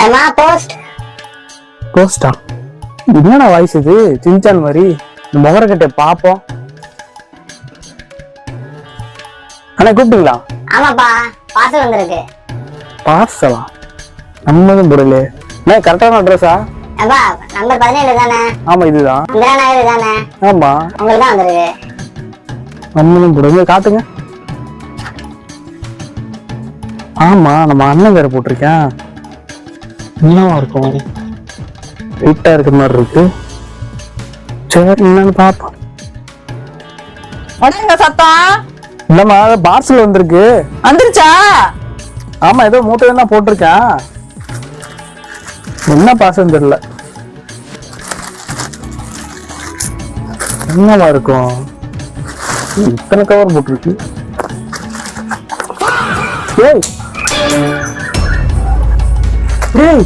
அம்மா போஸ்ட். போஸ்டா? என்னடா வாய்ஸ் இது? சின்சான் மாதிரி. இந்த முகரக்கட்டை பாப்போம். அண்ணா கூப்பிட்டீங்களா? ஆமாப்பா, பார்சல் வந்திருக்கு. பார்சலா? நம்மதும் புரியல. அண்ணா கரெக்டான அட்ரஸா? அப்பா நம்பர் 17 தானே? ஆமா இதுதான். இந்திரா நகர் தானே? ஆமா. உங்களுக்கு தான் வந்திருக்கு. நம்மதும் புரியல. காட்டுங்க. ஆமா நம்ம அண்ணன் வேற போட்டிருக்கேன். என்னவா இருக்கும்? வெயிட்டா இருக்கிற மாதிரி இருக்கு. சரி என்னன்னு பாப்போம். சத்தம் இல்லம்மா பார்சல் வந்திருக்கு. வந்துருச்சா? ஆமா ஏதோ மூட்டை தான் போட்டிருக்கேன். என்ன பார்சல் தெரியல. என்னவா இருக்கும்? இத்தனை கவர் போட்டிருக்கு. ஏய் ஏய்